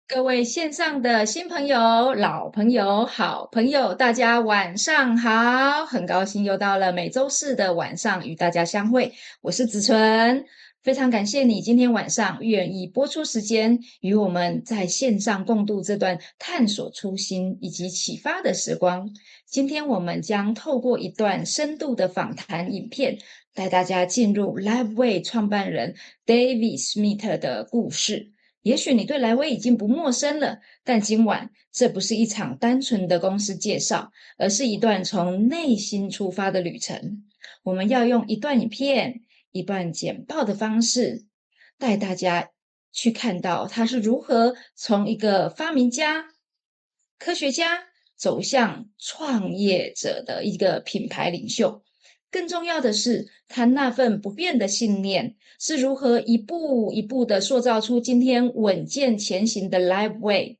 各位线上的新朋友、老朋友、好朋友，大家晚上好！很高兴又到了每周四的晚上与大家相会，我是子纯，非常感谢你今天晚上愿意播出时间与我们在线上共度这段探索初心以及启发的时光。今天我们将透过一段深度的访谈影片，带大家进入 LifeWave 创办人 David Schmid 的故事。也许你对莱威已经不陌生了，但今晚这不是一场单纯的公司介绍，而是一段从内心出发的旅程。我们要用一段影片、一段简报的方式，带大家去看到他是如何从一个发明家、科学家走向创业者的一个品牌领袖。更重要的是，他那份不变的信念是如何一步一步的塑造出今天稳健前行的 LifeWave。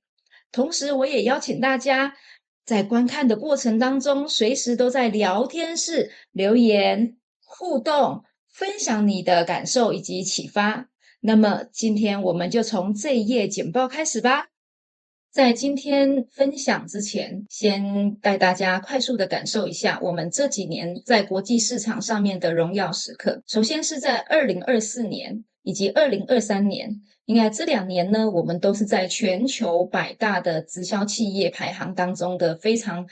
同时，我也邀请大家在观看的过程当中，随时都在聊天室留言互动，分享你的感受以及启发。那么，今天我们就从这一页简报开始吧。在今天分享之前，先带大家快速的感受一下我们这几年在国际市场上面的荣耀时刻。首先是在2024年以及2023年，应该这2年呢，我们都是在全球100大的直销企业排行当中的非常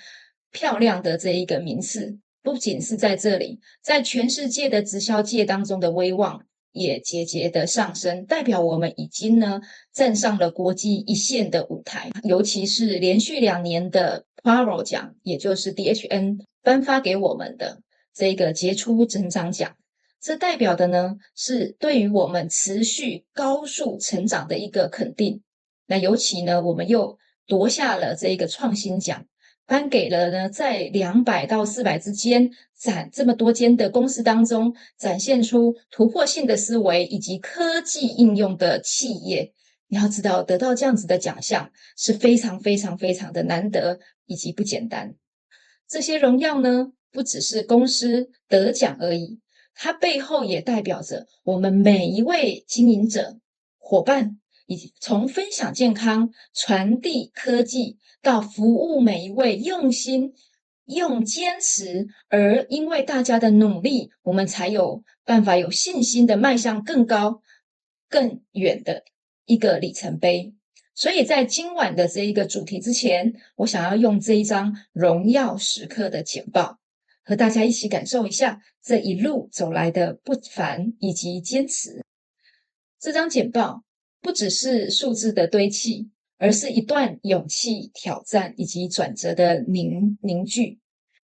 漂亮的这一个名次。不仅是在这里，在全世界的直销界当中的威望也节节的上升，代表我们已经呢站上了国际一线的舞台。尤其是连续2年的 Power 奖，也就是 DHN 颁发给我们的这个杰出成长奖，这代表的呢是对于我们持续高速成长的一个肯定。那尤其呢，我们又夺下了这个创新奖，颁给了呢在200到400之间这么多间的公司当中展现出突破性的思维以及科技应用的企业。你要知道，得到这样子的奖项是非常非常非常的难得以及不简单。这些荣耀呢，不只是公司得奖而已，它背后也代表着我们每一位经营者、伙伴，以及从分享健康、传递科技到服务每一位用心、用坚持，而因为大家的努力，我们才有办法有信心的迈向更高、更远的一个里程碑。所以在今晚的这一个主题之前，我想要用这一张荣耀时刻的简报，和大家一起感受一下这一路走来的不凡以及坚持。这张简报不只是数字的堆砌，而是一段勇气、挑战以及转折的凝聚。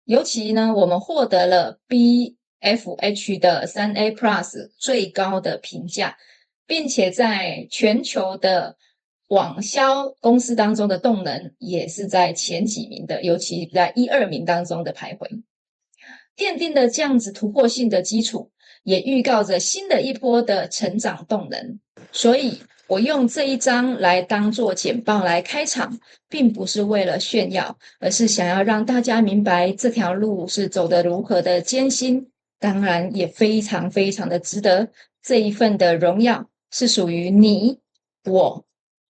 尤其呢，我们获得了 BFH 的3A Plus 最高的评价，并且在全球的网销公司当中的动能也是在前几名的，尤其在1、2名当中的徘徊。奠定了这样子突破性的基础，也预告着新的一波的成长动能。所以我用这一章来当做简报来开场，并不是为了炫耀，而是想要让大家明白这条路是走得如何的艰辛，当然也非常非常的值得。这一份的荣耀是属于你、我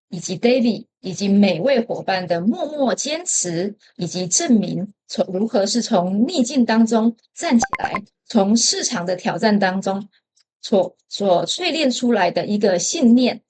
以及 David 以及每位伙伴的默默坚持，以及证明如何是从逆境当中站起来，从市场的挑战当中所淬炼出来的一个信念，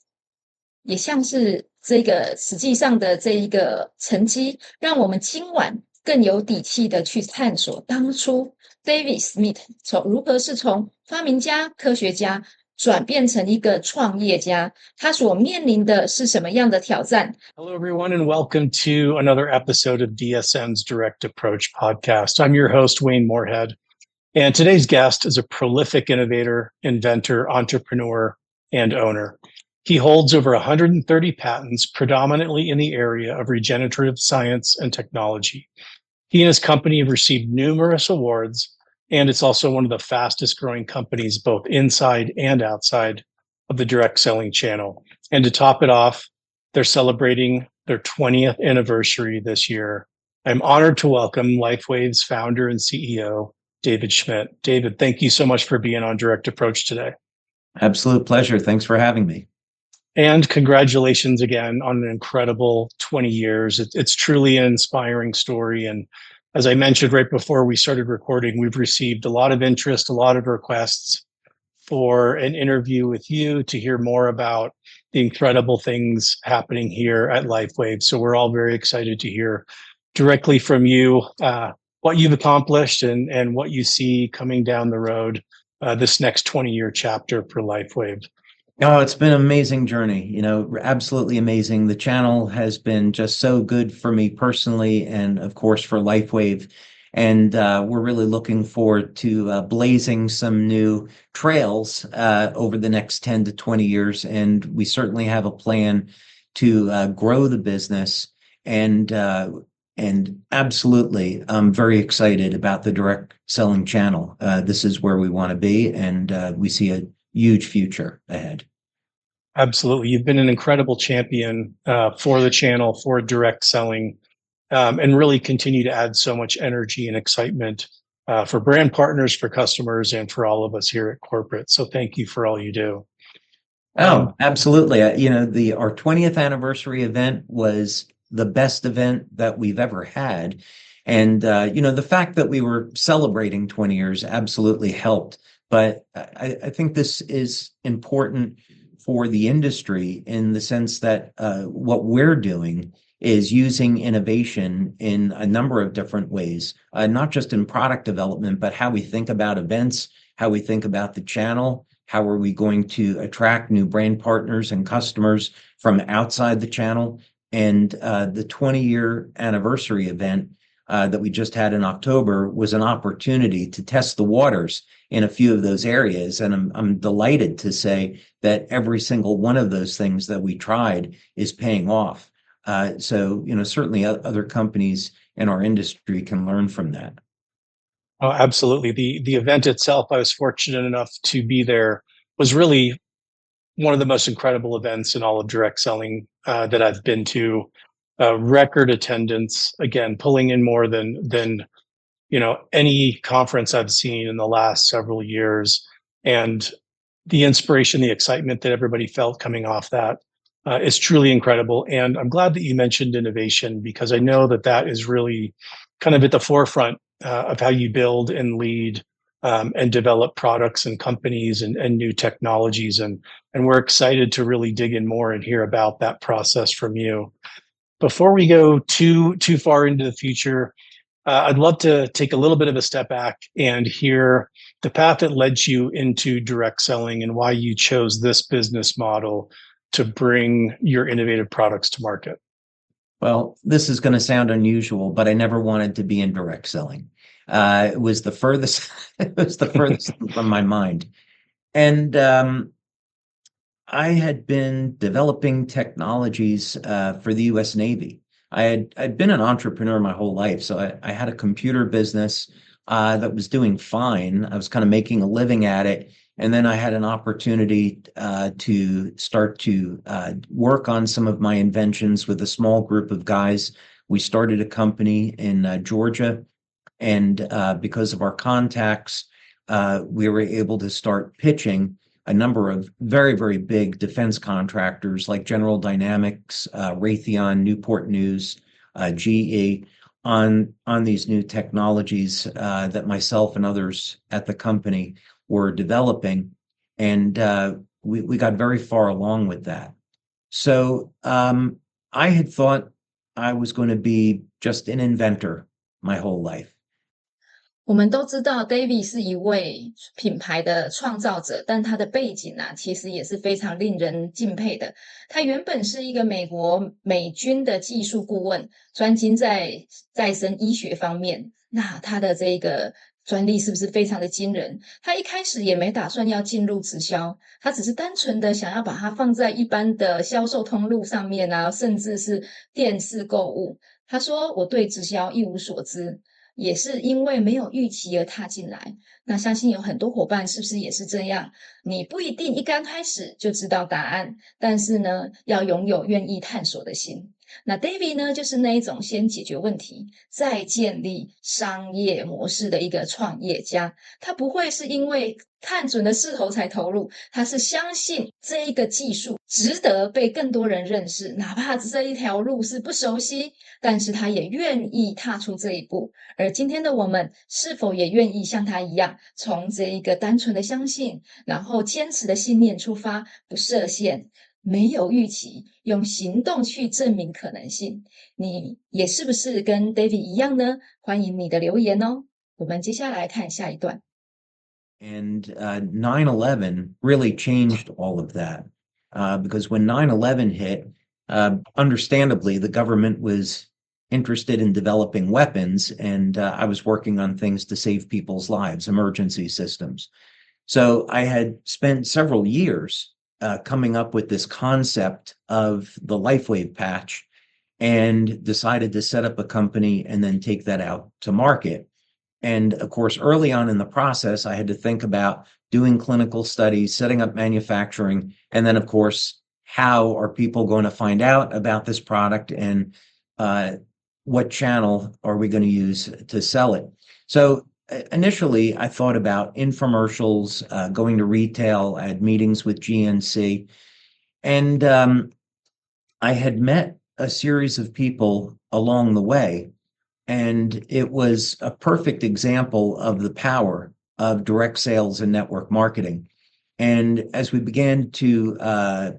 也像是这个实际上的这一个成绩，让我们今晚更有底气的去探索当初 David Schmid 如何是从发明家、科学家转变成一个创业家，他所面临的是什么样的挑战？ Hello, everyone, and welcome to another episode of DSM's Direct Approach podcast. I'm your host, Wayne Moorhead, and today's guest is a prolific innovator, inventor, entrepreneur, and owner. He holds over 130 patents, predominantly in the area of regenerative science and technology. He and his company have received numerous awards, and it's also one of the fastest growing companies, both inside and outside of the direct selling channel. And to top it off, they're celebrating their 20th anniversary this year. I'm honored to welcome LifeWave's founder and CEO, David Schmidt. David, thank you so much for being on Direct Approach today. Absolute pleasure. Thanks for having me. And congratulations again on an incredible 20 years. It's truly an inspiring story. And as I mentioned right before we started recording, we've received a lot of interest, a lot of requests for an interview with you to hear more about the incredible things happening here at LifeWave. So we're all very excited to hear directly from you what you've accomplished and what you see coming down the road this next 20-year chapter for LifeWave. Oh, it's been an amazing journey, absolutely amazing. The channel has been just so good for me personally, and of course for LifeWave. And we're really looking forward to blazing some new trails over the next 10 to 20 years. And we certainly have a plan to grow the business. And absolutely, I'm very excited about the direct selling channel. This is where we want to be, and we see a huge future ahead. Absolutely. You've been an incredible champion for the channel, for direct selling, and really continue to add so much energy and excitement for brand partners, for customers, and for all of us here at corporate. So thank you for all you do. Oh, absolutely. Our 20th anniversary event was the best event that we've ever had. And, the fact that we were celebrating 20 years absolutely helped. But I think this is important for the industry in the sense that what we're doing is using innovation in a number of different ways, not just in product development, but how we think about events, how we think about the channel, how are we going to attract new brand partners and customers from outside the channel. And the 20-year anniversary event that we just had in October was an opportunity to test the waters in a few of those areas. And I'm delighted to say that every single one of those things that we tried is paying off. So certainly other companies in our industry can learn from that. Oh, absolutely. The event itself, I was fortunate enough to be there, was really one of the most incredible events in all of direct selling that I've been to. Record attendance, again, pulling in more than any conference I've seen in the last several years, and the inspiration, the excitement that everybody felt coming off that is truly incredible. And I'm glad that you mentioned innovation, because I know that is really kind of at the forefront of how you build and lead and develop products and companies and new technologies. And we're excited to really dig in more and hear about that process from you. Before we go too far into the future, I'd love to take a little bit of a step back and hear the path that led you into direct selling and why you chose this business model to bring your innovative products to market. Well, this is going to sound unusual, but I never wanted to be in direct selling. It was the furthest, it was the furthest from my mind. And I had been developing technologies for the U.S. Navy. I'd been an entrepreneur my whole life, so I had a computer business that was doing fine. I was kind of making a living at it, and then I had an opportunity to start to work on some of my inventions with a small group of guys. We started a company in Georgia, and because of our contacts, we were able to start pitching a number of very, very big defense contractors like General Dynamics, Raytheon, Newport News, GE, on these new technologies that myself and others at the company were developing. And we got very far along with that. So I had thought I was going to be just an inventor my whole life. 我们都知道 David 是一位品牌的创造者，但他的背景其实也是非常令人敬佩的。他原本是一个美军的技术顾问，专精在再生医学方面。那他的这个专利是不是非常的惊人？他一开始也没打算要进入直销，他只是单纯的想要把它放在一般的销售通路上面甚至是电视购物。他说：“我对直销一无所知。”也是因为没有预期而踏进来，那相信有很多伙伴是不是也是这样？你不一定一刚开始就知道答案，但是呢，要拥有愿意探索的心。那 David 呢，就是那一种先解决问题，再建立商业模式的一个创业家。他不会是因为看准了势头才投入，他是相信这一个技术值得被更多人认识，哪怕这一条路是不熟悉，但是他也愿意踏出这一步。而今天的我们，是否也愿意像他一样，从这一个单纯的相信，然后坚持的信念出发，不设限，没有预期，用行动去证明可能性？你也是不是跟 David 一样呢？欢迎你的留言哦。我们接下来看下一段。And 9/11 really changed all of that because when 9/11 hit, understandably, the government was interested in developing weapons, and I was working on things to save people's lives, emergency systems. So I had spent several years coming up with this concept of the LifeWave patch and decided to set up a company and then take that out to market. And of course, early on in the process, I had to think about doing clinical studies, setting up manufacturing, and then, of course, how are people going to find out about this product and what channel are we going to use to sell it? So initially, I thought about infomercials, going to retail. I had meetings with GNC, and I had met a series of people along the way. And it was a perfect example of the power of direct sales and network marketing. And as we began to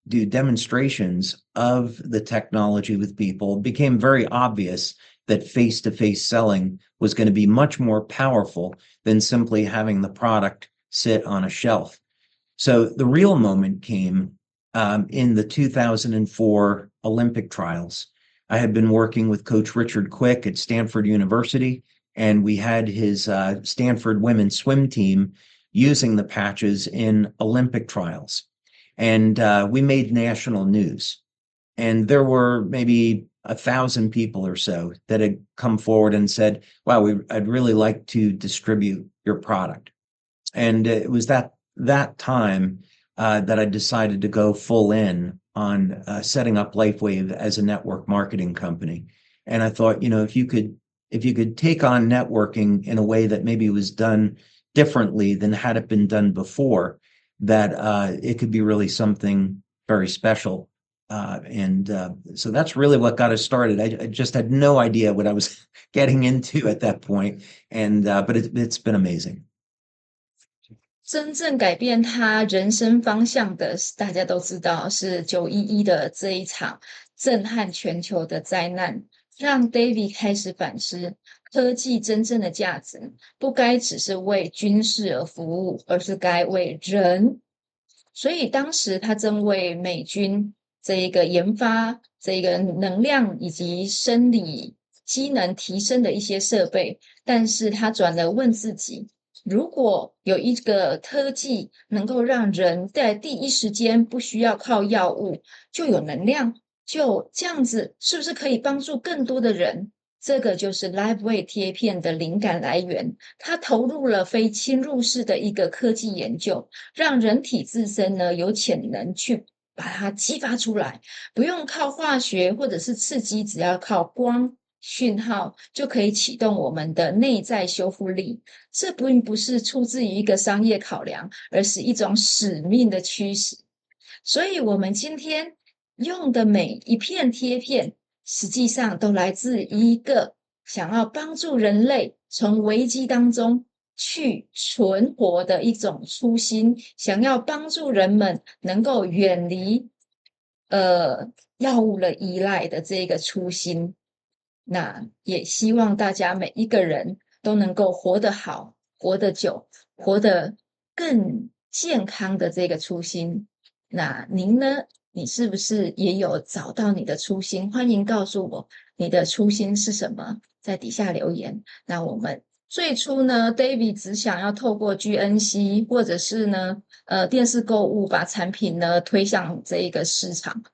do demonstrations of the technology with people, it became very obvious that face-to-face selling was going to be much more powerful than simply having the product sit on a shelf. So the real moment came in the 2004 Olympic trials. I had been working with Coach Richard Quick at Stanford University, and we had his Stanford women's swim team using the patches in Olympic trials. And we made national news. And there were maybe 1,000 people or so that had come forward and said, wow, I'd really like to distribute your product. And it was that time that I decided to go full in on setting up LifeWave as a network marketing company. And I thought, if you could take on networking in a way that maybe was done differently than had it been done before, that it could be really something very special. So that's really what got us started. I just had no idea what I was getting into at that point, but it's been amazing. 真正改变他人生方向的，大家都知道是911的这一场震撼全球的灾难，让 David 开始反思，科技真正的价值不该只是为军事而服务，而是该为人。所以当时他正为美军这一个研发这一个能量以及生理机能提升的一些设备，但是他转而问自己，如果有一个科技能够让人在第一时间不需要靠药物就有能量，就这样子是不是可以帮助更多的人？这个就是 LifeWave 贴片的灵感来源。他投入了非侵入式的一个科技研究，让人体自身呢有潜能去把它激发出来，不用靠化学或者是刺激，只要靠光讯号就可以启动我们的内在修复力。这并不是出自于一个商业考量，而是一种使命的驱使。所以我们今天用的每一片贴片，实际上都来自一个想要帮助人类从危机当中去存活的一种初心，想要帮助人们能够远离药物的依赖的这个初心。那也希望大家每一个人都能够活得好，活得久，活得更健康的这个初心。那您呢？你是不是也有找到你的初心？欢迎告诉我你的初心是什么，在底下留言。那我们最初呢 ，David 只想要透过 GNC 或者是呢，电视购物把产品呢推向这一个市场。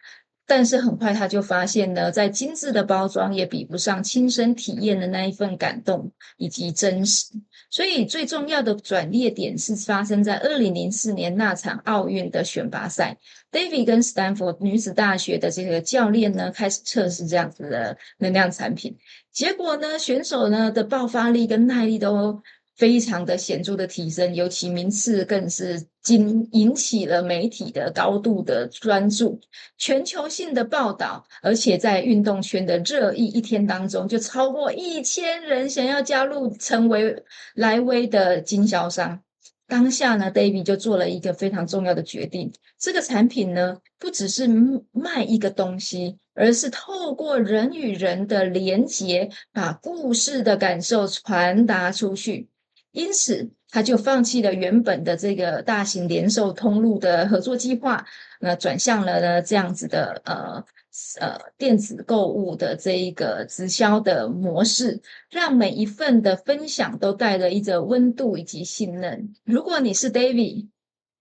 但是很快他就发现呢，在精致的包装也比不上亲身体验的那一份感动以及真实。所以最重要的转捩点是发生在2004年那场奥运的选拔赛。David 跟斯坦福女子大学的这个教练呢，开始测试这样子的能量产品。结果呢，选手呢的爆发力跟耐力都非常的显著的提升，尤其名次更是引起了媒体的高度的专注，全球性的报道，而且在运动圈的热议，一天当中就超过1000人想要加入成为LifeWave的经销商。当下呢 David 就做了一个非常重要的决定，这个产品呢不只是卖一个东西，而是透过人与人的连结，把故事的感受传达出去。因此他就放弃了原本的这个大型连售通路的合作计划，转向了呢这样子的电子购物的这一个直销的模式，让每一份的分享都带了一种温度以及信任。如果你是 David，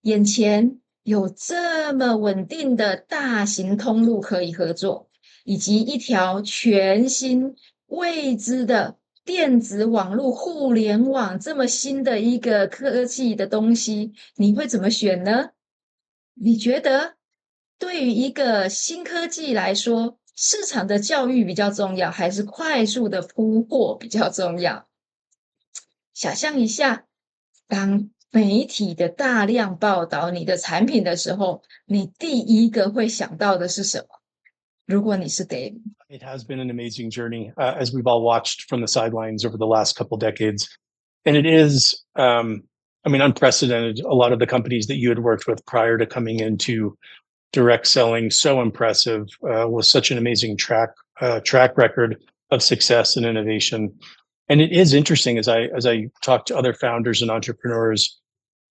眼前有这么稳定的大型通路可以合作，以及一条全新未知的电子网络互联网这么新的一个科技的东西，你会怎么选呢？你觉得对于一个新科技来说，市场的教育比较重要，还是快速的铺货比较重要？想象一下，当媒体的大量报道你的产品的时候，你第一个会想到的是什么？如果你是 David。 It has been an amazing journey, as we've all watched from the sidelines over the last couple decades. And it is, unprecedented. A lot of the companies that you had worked with prior to coming into direct selling, so impressive, with such an amazing track record of success and innovation. And it is interesting as I talk to other founders and entrepreneurs,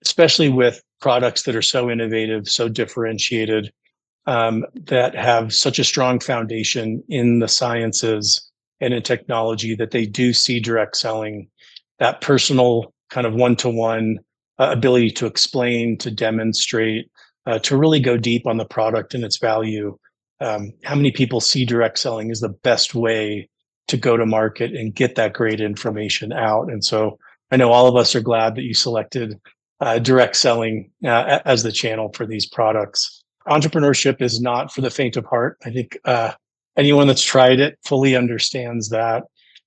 especially with products that are so innovative, so differentiated, that have such a strong foundation in the sciences and in technology, that they do see direct selling, that personal kind of one-to-one ability to explain, to demonstrate, to really go deep on the product and its value. How many people see direct selling as the best way to go to market and get that great information out? And so I know all of us are glad that you selected direct selling as the channel for these products. Entrepreneurship is not for the faint of heart. I think anyone that's tried it fully understands that.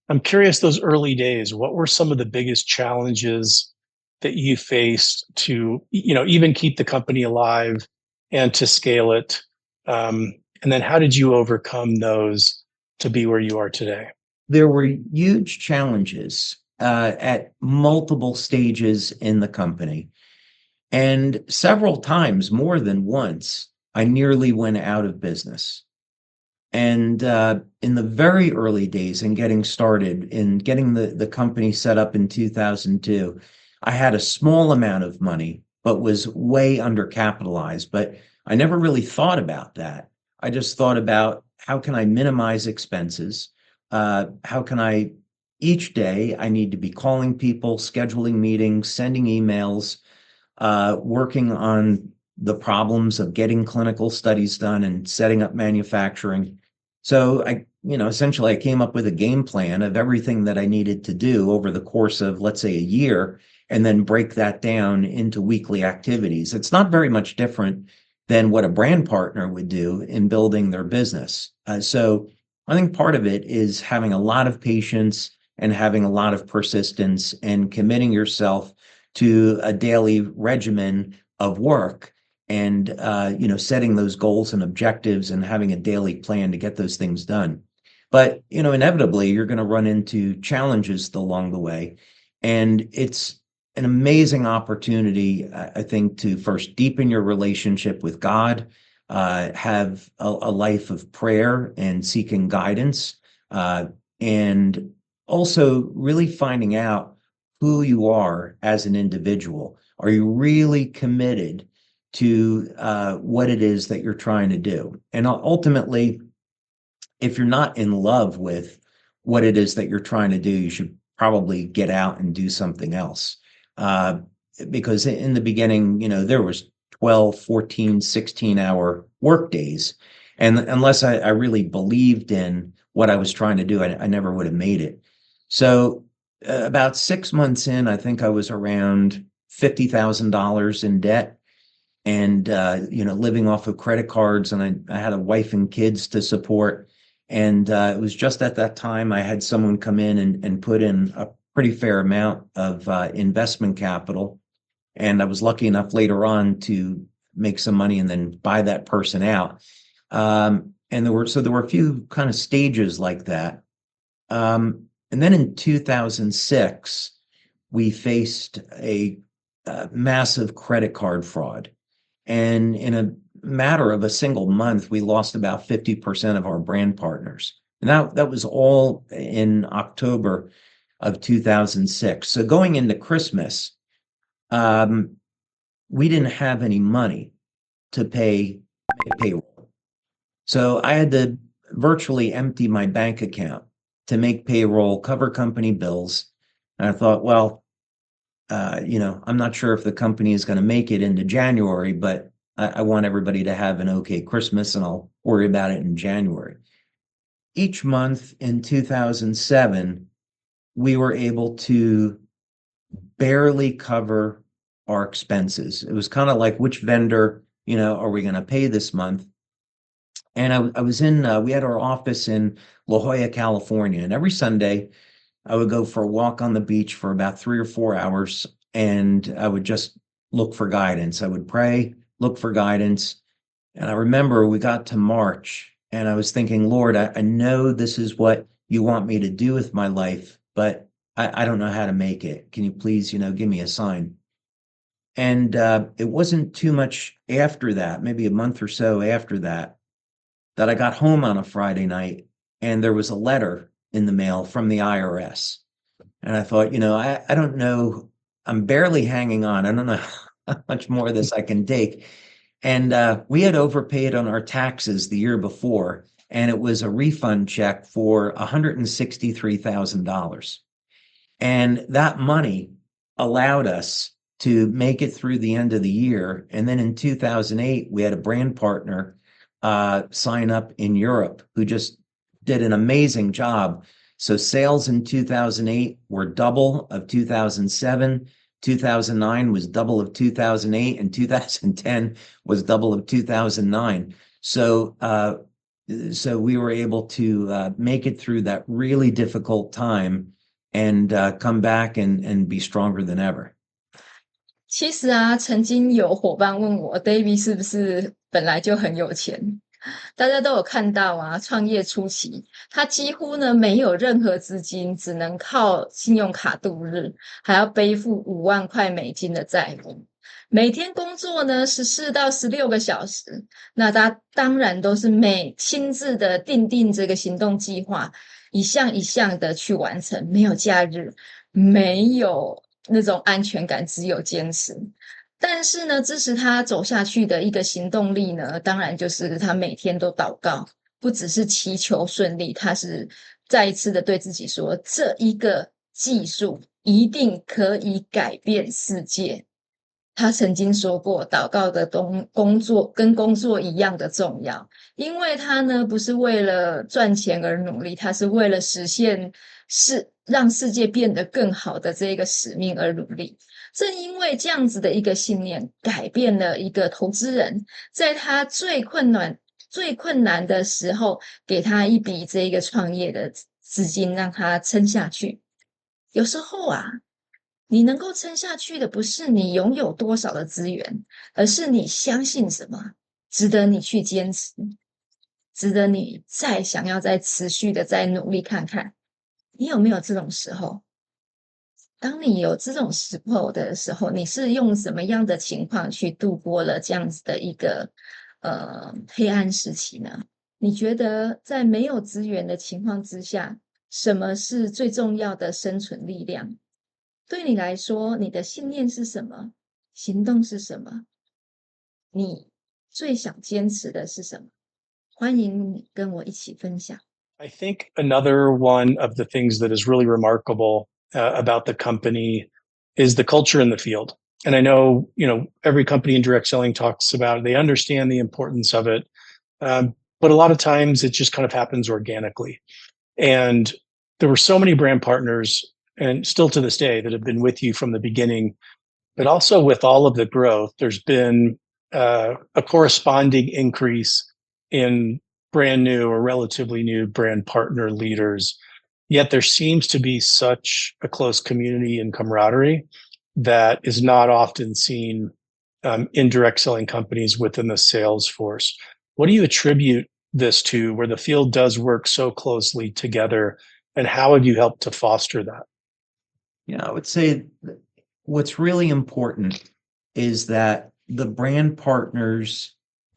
I'm curious, those early days, what were some of the biggest challenges that you faced to, even keep the company alive and to scale it? And then how did you overcome those to be where you are today? There were huge challenges at multiple stages in the company. And several times, more than once, I nearly went out of business. And in the very early days in getting started, in getting the company set up in 2002, I had a small amount of money, but was way undercapitalized. But I never really thought about that. I just thought about how can I minimize expenses? How can I, each day, I need to be calling people, scheduling meetings, sending emails, working on the problems of getting clinical studies done and setting up manufacturing. So essentially I came up with a game plan of everything that I needed to do over the course of, let's say, a year, and then break that down into weekly activities. It's not very much different than what a brand partner would do in building their business. So I think part of it is having a lot of patience and having a lot of persistence and committing yourself to a daily regimen of work and setting those goals and objectives and having a daily plan to get those things done. But inevitably you're going to run into challenges along the way, and it's an amazing opportunity, I think, to first deepen your relationship with God, have a life of prayer and seeking guidance, and also really finding out who you are as an individual. Are you really committed to what it is that you're trying to do? And ultimately, if you're not in love with what it is that you're trying to do, you should probably get out and do something else. Because in the beginning, there was 12, 14, 16-hour work days. And unless I really believed in what I was trying to do, I never would have made it. So about 6 months in, I think I was around $50,000 in debt, and living off of credit cards, and I had a wife and kids to support. And it was just at that time I had someone come in and put in a pretty fair amount of investment capital. And I was lucky enough later on to make some money and then buy that person out. And there were a few kind of stages like that. And then in 2006, we faced a massive credit card fraud. And in a matter of a single month, we lost about 50% of our brand partners. And that was all in October of 2006. So going into Christmas, we didn't have any money to pay payroll. So I had to virtually empty my bank account to make payroll, cover company bills. And I thought, well, I'm not sure if the company is going to make it into January, but I want everybody to have an okay Christmas, and I'll worry about it in January. Each month in 2007, we were able to barely cover our expenses. It was kind of like, which vendor, are we going to pay this month? And I was we had our office in La Jolla, California, and every Sunday I would go for a walk on the beach for about 3 or 4 hours, and I would just look for guidance. I would pray, look for guidance. And I remember we got to March, and I was thinking, Lord, I know this is what you want me to do with my life, but I don't know how to make it. Can you please, give me a sign? And it wasn't too much after that, maybe a month or so after that, that I got home on a Friday night, and there was a letter in the mail from the IRS. And I thought, I don't know, I'm barely hanging on. I don't know how much more of this I can take. And we had overpaid on our taxes the year before, and it was a refund check for $163,000. And that money allowed us to make it through the end of the year. And then in 2008, we had a brand partner sign up in Europe who just did an amazing job. So sales in 2008 were double of 2007. 2009 was double of 2008, and 2010 was double of 2009. So we were able to make it through that really difficult time and come back and be stronger than ever. 其实啊，曾经有伙伴问我 ，David 是不是本来就很有钱？大家都有看到啊，创业初期，他几乎呢没有任何资金，只能靠信用卡度日，还要背负5万块美金的债务。每天工作呢14到16个小时，那他当然都是亲自的定这个行动计划，一项一项的去完成，没有假日，没有那种安全感，只有坚持。但是呢，支持他走下去的一个行动力呢，当然就是他每天都祷告，不只是祈求顺利，他是再一次的对自己说，这一个技术一定可以改变世界。他曾经说过，祷告的工作跟工作一样的重要，因为他呢不是为了赚钱而努力，他是为了实现让世界变得更好的这个使命而努力。正因为这样子的一个信念，改变了一个投资人，在他最困难的时候，给他一笔这个创业的资金，让他撑下去。有时候啊，你能够撑下去的不是你拥有多少的资源，而是你相信什么，值得你去坚持，值得你想要再持续的再努力看看。你有没有这种时候？当你有这种时候的时候，你是用什么样的情况去度过了这样子的一个黑暗时期呢？你觉得在没有资源的情况之下，什么是最重要的生存力量？对你来说，你的信念是什么？行动是什么？你最想坚持的是什么？欢迎你跟我一起分享。I think another one of the things that is really remarkable about the company is the culture in the field. And I know, every company in direct selling talks about it. They understand the importance of it. but a lot of times it just kind of happens organically. And there were so many brand partners, and still to this day, that have been with you from the beginning. But also with all of the growth, there's been a corresponding increase in brand new or relatively new brand partner leaders. Yet there seems to be such a close community and camaraderie that is not often seen in direct selling companies within the sales force. What do you attribute this to, where the field does work so closely together, and how have you helped to foster that? Yeah, I would say what's really important is that the brand partners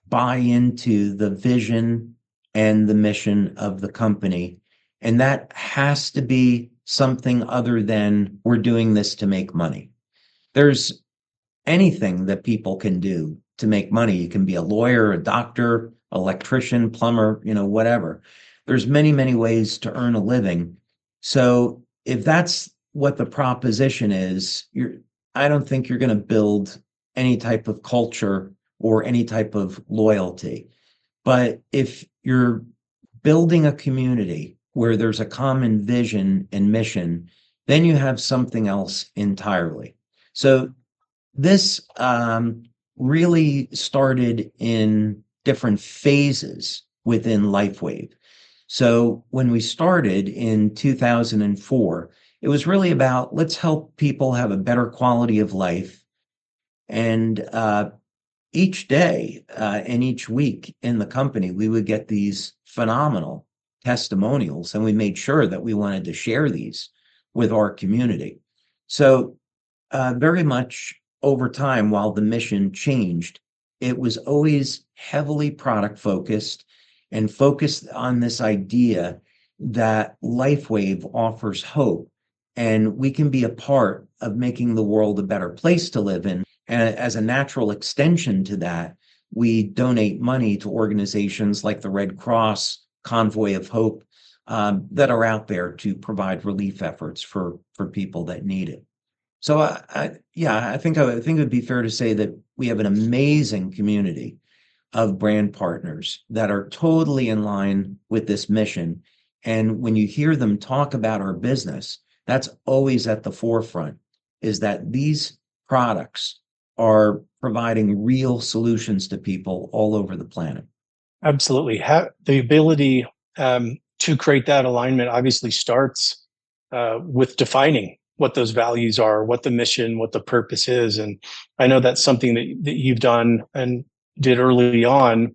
buy into the vision and the mission of the company. And that has to be something other than we're doing this to make money. There's anything that people can do to make money. You can be a lawyer, a doctor, electrician, plumber, whatever. There's many, many ways to earn a living. So if that's what the proposition is, I don't think you're going to build any type of culture or any type of loyalty. But if you're building a community where there's a common vision and mission, then you have something else entirely. So this really started in different phases within LifeWave. So when we started in 2004, it was really about, let's help people have a better quality of life. And each day and each week in the company, we would get these phenomenal testimonials, and we made sure that we wanted to share these with our community. So very much over time, while the mission changed, it was always heavily product focused and focused on this idea that LifeWave offers hope, and we can be a part of making the world a better place to live in. And as a natural extension to that, we donate money to organizations like the Red Cross, Convoy of Hope, that are out there to provide relief efforts for people that need it. So I think it would be fair to say that we have an amazing community of brand partners that are totally in line with this mission. And when you hear them talk about our business, that's always at the forefront, is that these products are providing real solutions to people all over the planet. Absolutely. The ability to create that alignment obviously starts with defining what those values are, what the mission, what the purpose is. And I know that's something that you've done and did early on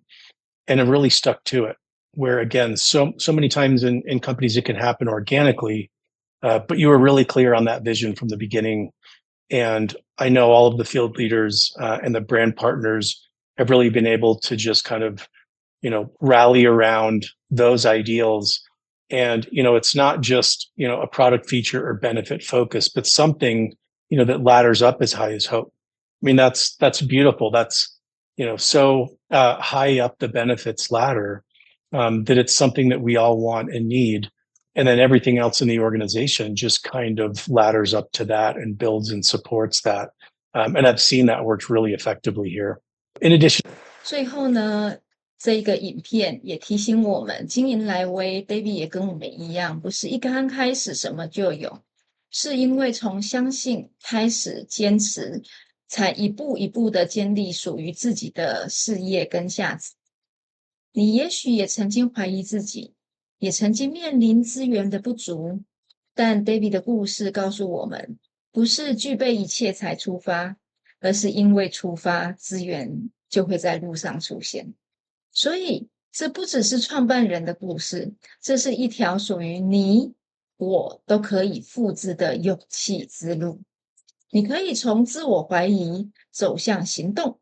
and have really stuck to it, where again, so many times in companies it can happen organically, but you were really clear on that vision from the beginning. And I know all of the field leaders and the brand partners have really been able to just kind of, rally around those ideals. And, it's not just, a product feature or benefit focus, but something, that ladders up as high as hope. I mean, that's beautiful. That's, so high up the benefits ladder that it's something that we all want and need. And then everything else in the organization just kind of ladders up to that and builds and supports that. And I've seen that works really effectively here. In addition, 最后呢，这一个影片也提醒我们，经营LifeWave，David 也跟我们一样，不是一刚开始什么就有，是因为从相信开始坚持，才一步一步的建立属于自己的事业跟价值。你也许也曾经怀疑自己，也曾经面临资源的不足，但 David 的故事告诉我们，不是具备一切才出发，而是因为出发，资源就会在路上出现。所以这不只是创办人的故事，这是一条属于你我都可以复制的勇气之路。你可以从自我怀疑走向行动，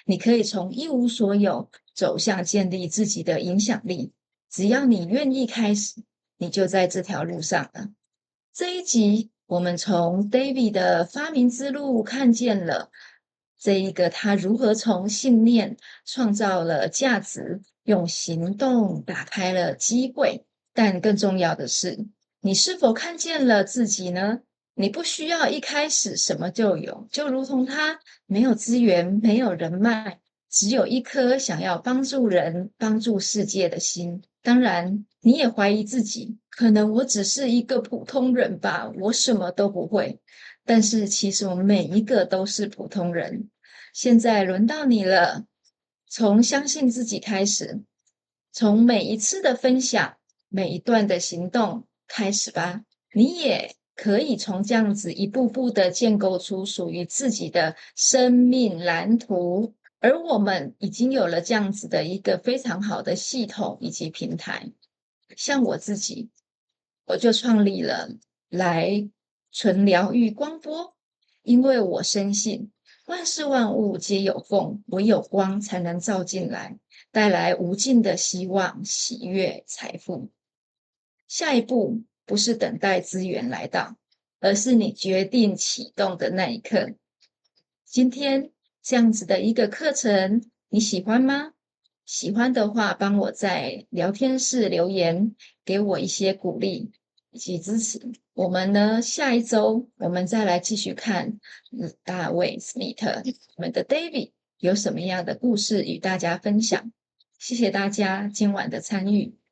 你可以从一无所有走向建立自己的影响力。只要你愿意开始，你就在这条路上了。这一集我们从 David 的发明之路看见了这一个他如何从信念创造了价值，用行动打开了机会。但更重要的是，你是否看见了自己呢？你不需要一开始什么就有，就如同他没有资源，没有人脉，只有一颗想要帮助人、帮助世界的心。当然，你也怀疑自己，可能我只是一个普通人吧，我什么都不会。但是其实我们每一个都是普通人。现在轮到你了，从相信自己开始，从每一次的分享、每一段的行动开始吧。你也可以从这样子一步步的建构出属于自己的生命蓝图。而我们已经有了这样子的一个非常好的系统以及平台。像我自己，我就创立了来纯疗愈光波，因为我深信万事万物皆有缝，唯有光才能照进来，带来无尽的希望、喜悦、财富。下一步不是等待资源来到，而是你决定启动的那一刻。今天这样子的一个课程，你喜欢吗？喜欢的话，帮我在聊天室留言，给我一些鼓励以及支持。我们呢，下一周我们再来继续看大卫·史密特，我们的 David 有什么样的故事与大家分享。谢谢大家今晚的参与。